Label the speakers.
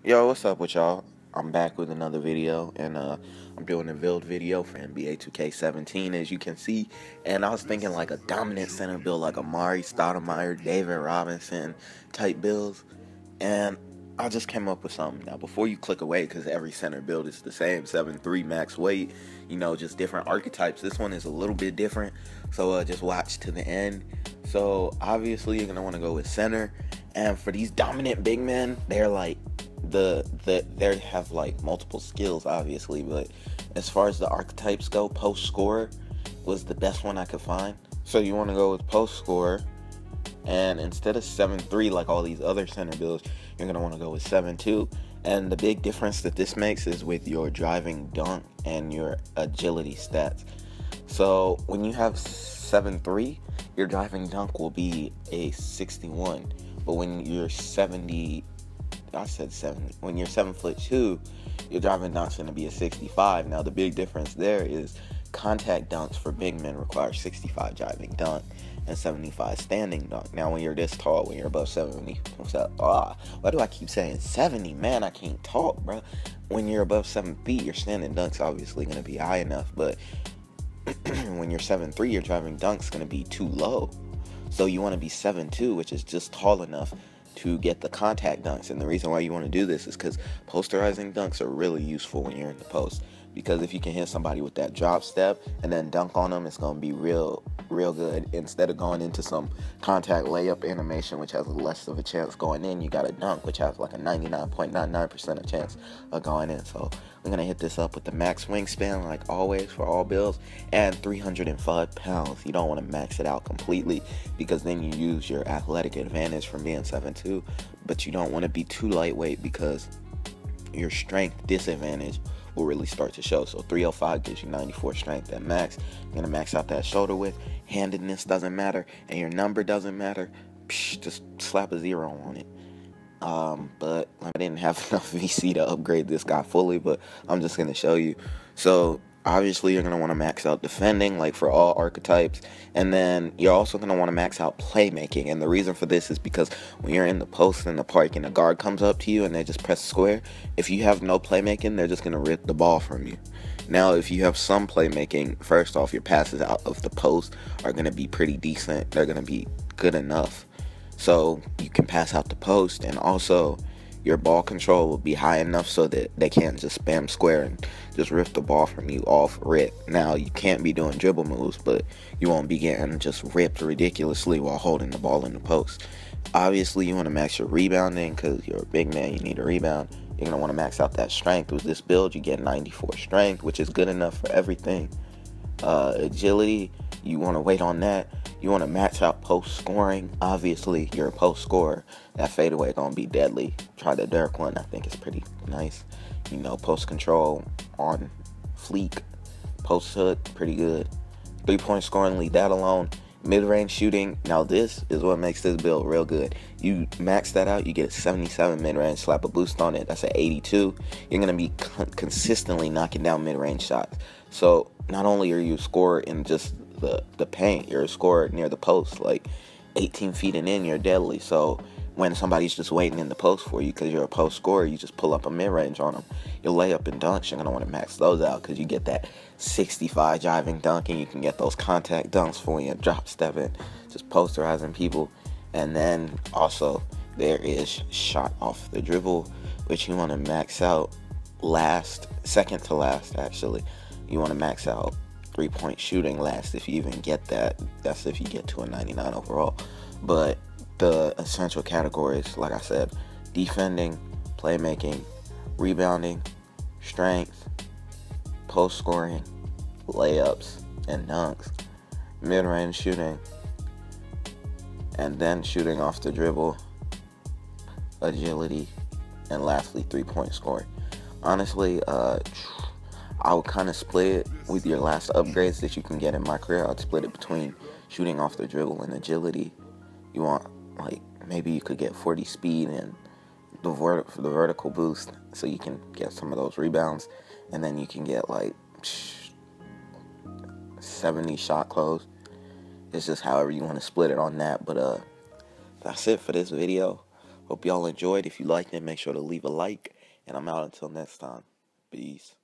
Speaker 1: Yo, what's up with y'all? I'm back with another video, and I'm doing a build video for NBA 2K17, as you can see. And I was thinking like a dominant center build, like Amari Stoudemire, David Robinson type builds, and I just came up with something. Now, before you click away, because every center build is the same, 7'3" max weight, just different archetypes. This one is a little bit different, so just watch to the end. So obviously, you're gonna want to go with center, and for these dominant big men, they're like they have like multiple skills, obviously, but as far as the archetypes go, post scorer was the best one I could find. So you want to go with post scorer, and instead of 7'3" like all these other center builds, you're gonna want to go with 7'2". And the big difference that this makes is with your driving dunk and your agility stats. So when you have 7'3", your driving dunk will be a 61, but when you're 70, I said 70. When you're 7'2", your driving dunk's going to be a 65. Now, the big difference there is contact dunks for big men require 65 driving dunk and 75 standing dunk. Now, when you're this tall, when you're above 70, why do I keep saying 70? Man, I can't talk, bro. When you're above 7 feet, your standing dunk's obviously going to be high enough, but when you're 7'3", your driving dunk's going to be too low. So you want to be 7'2", which is just tall enough to get the contact dunks. And the reason why you want to do this is because posterizing dunks are really useful when you're in the post, because if you can hit somebody with that drop step and then dunk on them, it's going to be real good. Instead of going into some contact layup animation, which has less of a chance going in, you got a dunk, which has like a 99.99% of chance of going in. So we're going to hit this up with the max wingspan, like always, for all builds, and 305 pounds. You don't want to max it out completely, because then you use your athletic advantage from being 7'2", but you don't want to be too lightweight, because your strength disadvantage will really start to show. So 305 gives you 94 strength at max. You're going to max out that shoulder width. Handedness doesn't matter, and your number doesn't matter. Just slap a 0 on it. But I didn't have enough VC to upgrade this guy fully, but I'm just going to show you. So obviously you're going to want to max out defending, like for all archetypes, and then you're also going to want to max out playmaking. And the reason for this is because when you're in the post in the park and a guard comes up to you and they just press square, if you have no playmaking, they're just going to rip the ball from you. Now, if you have some playmaking, first off, your passes out of the post are going to be pretty decent. They're going to be good enough, so you can pass out the post, and also your ball control will be high enough so that they can't just spam square and just rip the ball from you off rip. Now, you can't be doing dribble moves, but you won't be getting just ripped ridiculously while holding the ball in the post. Obviously, you want to max your rebounding, because you're a big man, you need a rebound. You're going to want to max out that strength. With this build, you get 94 strength, which is good enough for everything. Agility, you want to wait on that. You want to max out post scoring. Obviously, you're a post scorer. That fadeaway gonna be deadly. Try the Dirk one. I think it's pretty nice. Post control on fleek. Post hook, pretty good. 3-point scoring, leave that alone. Mid-range shooting. Now this is what makes this build real good. You max that out, you get a 77 mid-range. Slap a boost on it, that's an 82. You're gonna be consistently knocking down mid-range shots. So not only are you a scorer in just the paint, you're a scorer near the post, like 18 feet and in, you're deadly. So when somebody's just waiting in the post for you because you're a post scorer, you just pull up a mid-range on them. Your layup and dunks, you're going to want to max those out, because you get that 65 driving dunk, and you can get those contact dunks for when you're drop stepping, just posterizing people. And then also there is shot off the dribble, which you want to max out second to last actually. You want to max out 3-point shooting last, if you even get that. That's if you get to a 99 overall. But the essential categories, like I said, defending, playmaking, rebounding, strength, post scoring, layups and dunks, mid-range shooting, and then shooting off the dribble, agility, and lastly 3-point scoring. Honestly, I would kind of split it with your last upgrades that you can get in my career. I'd split it between shooting off the dribble and agility. You want, like, maybe you could get 40 speed and the vertical boost, so you can get some of those rebounds, and then you can get like 70 shot close. It's just however you want to split it on that. But that's it for this video. Hope y'all enjoyed. If you liked it, make sure to leave a like. And I'm out until next time. Peace.